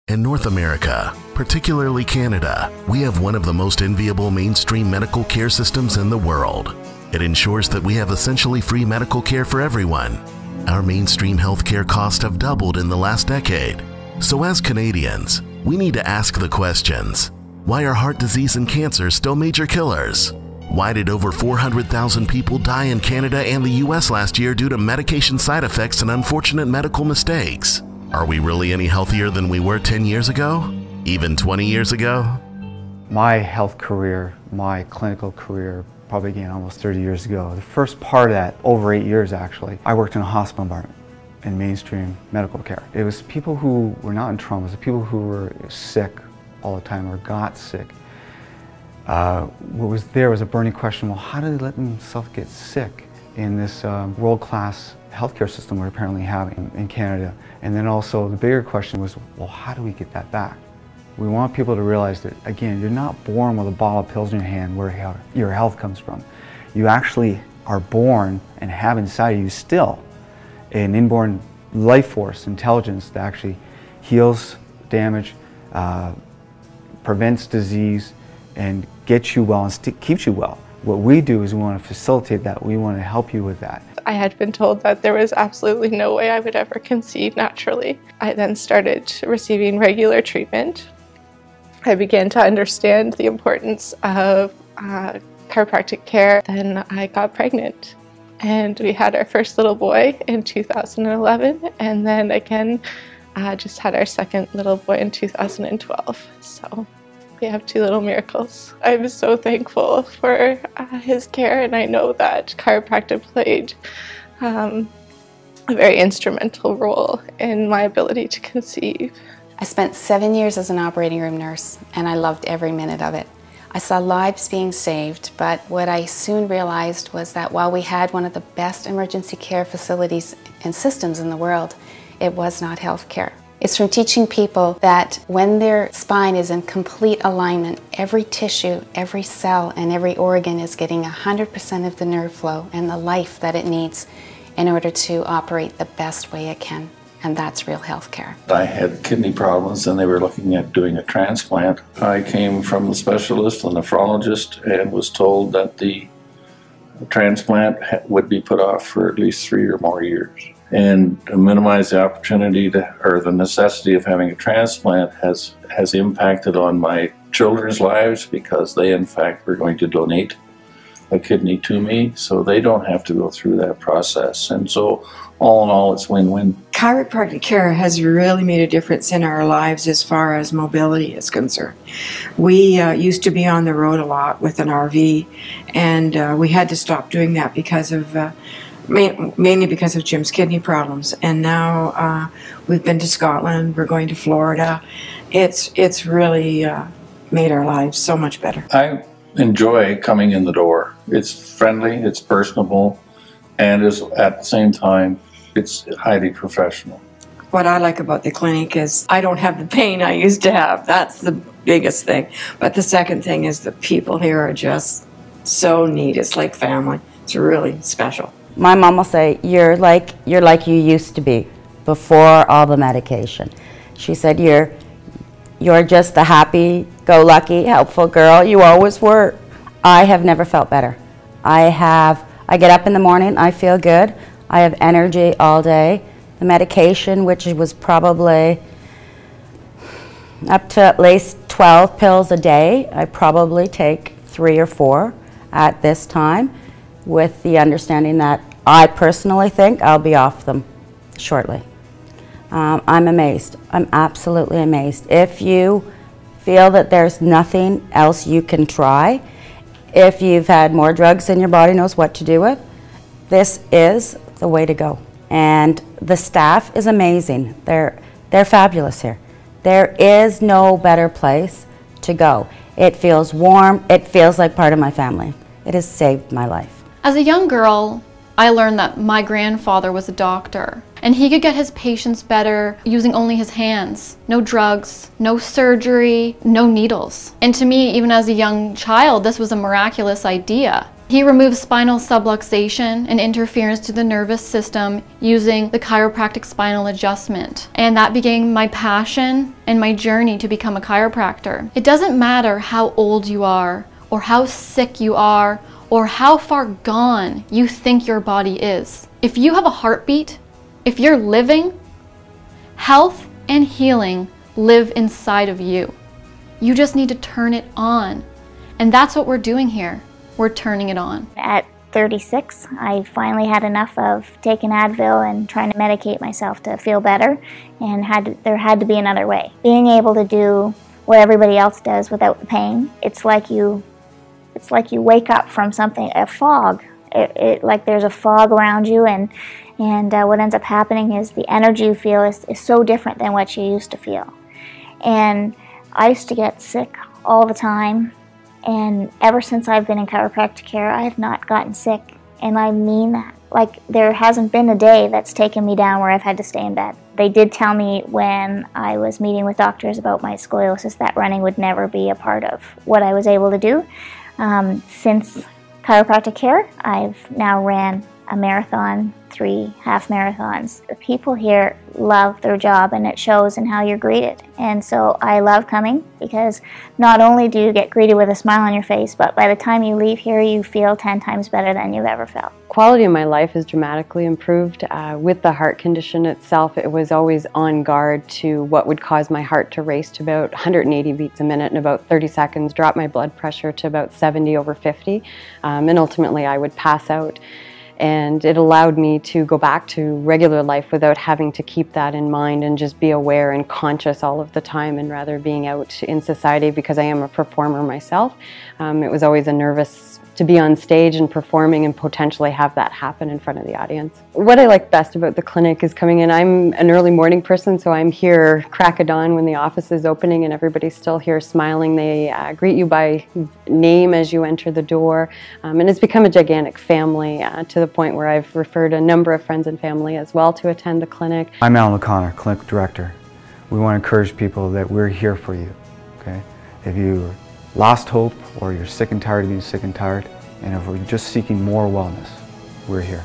In North America, particularly Canada, we have one of the most enviable mainstream medical care systems in the world. It ensures that we have essentially free medical care for everyone. Our mainstream healthcare costs have doubled in the last decade. So as Canadians, we need to ask the questions. Why are heart disease and cancer still major killers? Why did over 400,000 people die in Canada and the US last year due to medication side effects and unfortunate medical mistakes? Are we really any healthier than we were 10 years ago? Even 20 years ago? My health career, my clinical career, probably began almost 30 years ago. The first part of that, over 8 years actually, I worked in a hospital environment in mainstream medical care. It was people who were not in trauma, it was people who were sick all the time or got sick. What was there was a burning question, well, how do they let themselves get sick in this world-class healthcare system we're apparently having in Canada? And then also the bigger question was, well, how do we get that back? We want people to realize that, again, you're not born with a bottle of pills in your hand where your health comes from. You actually are born and have inside of you still an inborn life force, intelligence that actually heals damage, prevents disease, and gets you well and keeps you well. What we do is we want to facilitate that. We want to help you with that. I had been told that there was absolutely no way I would ever conceive naturally. I then started receiving regular treatment. I began to understand the importance of chiropractic care. Then I got pregnant and we had our first little boy in 2011, and then again just had our second little boy in 2012. So we have two little miracles. I'm so thankful for his care, and I know that chiropractic played a very instrumental role in my ability to conceive. I spent 7 years as an operating room nurse, and I loved every minute of it. I saw lives being saved, but what I soon realized was that while we had one of the best emergency care facilities and systems in the world, it was not healthcare. It's from teaching people that when their spine is in complete alignment, every tissue, every cell, and every organ is getting 100% of the nerve flow and the life that it needs in order to operate the best way it can. And that's real healthcare. I had kidney problems and they were looking at doing a transplant. I came from the specialist, a nephrologist, and was told that the transplant would be put off for at least 3 or more years. And to minimize the opportunity or the necessity of having a transplant has impacted on my children's lives, because they in fact were going to donate a kidney to me, so they don't have to go through that process. And so all in all, it's win-win. Chiropractic care has really made a difference in our lives as far as mobility is concerned. We used to be on the road a lot with an RV, and we had to stop doing that because of mainly because of Jim's kidney problems. And now we've been to Scotland, we're going to Florida. It's really made our lives so much better. I enjoy coming in the door. It's friendly, it's personable, and at the same time, it's highly professional. What I like about the clinic is I don't have the pain I used to have. That's the biggest thing. But the second thing is the people here are just so neat. It's like family. It's really special. My mom will say, you're like you used to be before all the medication. She said, you're just the happy-go-lucky, helpful girl you always were. I have never felt better. I get up in the morning, I feel good. I have energy all day. The medication, which was probably up to at least 12 pills a day, I probably take 3 or 4 at this time, with the understanding that I personally think I'll be off them shortly. I'm amazed. I'm absolutely amazed. If you feel that there's nothing else you can try, if you've had more drugs than your body knows what to do with, this is the way to go. And the staff is amazing. They're fabulous here. There is no better place to go. It feels warm. It feels like part of my family. It has saved my life. As a young girl, I learned that my grandfather was a doctor, and he could get his patients better using only his hands. No drugs, no surgery, no needles. And to me, even as a young child, this was a miraculous idea. He removes spinal subluxation and interference to the nervous system using the chiropractic spinal adjustment. And that became my passion and my journey to become a chiropractor. It doesn't matter how old you are, or how sick you are, or how far gone you think your body is. If you have a heartbeat, if you're living, health and healing live inside of you. You just need to turn it on. And that's what we're doing here. We're turning it on. At 36, I finally had enough of taking Advil and trying to medicate myself to feel better, and there had to be another way. Being able to do what everybody else does without the pain, it's like you wake up from something, a fog. Like there's a fog around you, and what ends up happening is the energy you feel is so different than what you used to feel. And I used to get sick all the time, and ever since I've been in chiropractic care, I have not gotten sick, and I mean that. Like, there hasn't been a day that's taken me down where I've had to stay in bed. They did tell me when I was meeting with doctors about my scoliosis that running would never be a part of what I was able to do. Since chiropractic care, I've now ran a marathon, 3 half marathons. The people here love their job, and it shows in how you're greeted. And so I love coming, because not only do you get greeted with a smile on your face, but by the time you leave here, you feel 10 times better than you've ever felt. Quality of my life has dramatically improved. With the heart condition itself, it was always on guard to what would cause my heart to race to about 180 beats a minute in about 30 seconds, drop my blood pressure to about 70/50, and ultimately I would pass out. And it allowed me to go back to regular life without having to keep that in mind and just be aware and conscious all of the time, and rather being out in society, because I am a performer myself. It was always a nervous to be on stage and performing and potentially have that happen in front of the audience. What I like best about the clinic is coming in. I'm an early morning person, so I'm here crack of dawn when the office is opening and everybody's still here smiling. They greet you by name as you enter the door, and it's become a gigantic family to the point where I've referred a number of friends and family as well to attend the clinic. I'm Alan O'Connor, clinic director. We want to encourage people that we're here for you. Okay? If you lost hope, or you're sick and tired of being sick and tired, and if we're just seeking more wellness, we're here.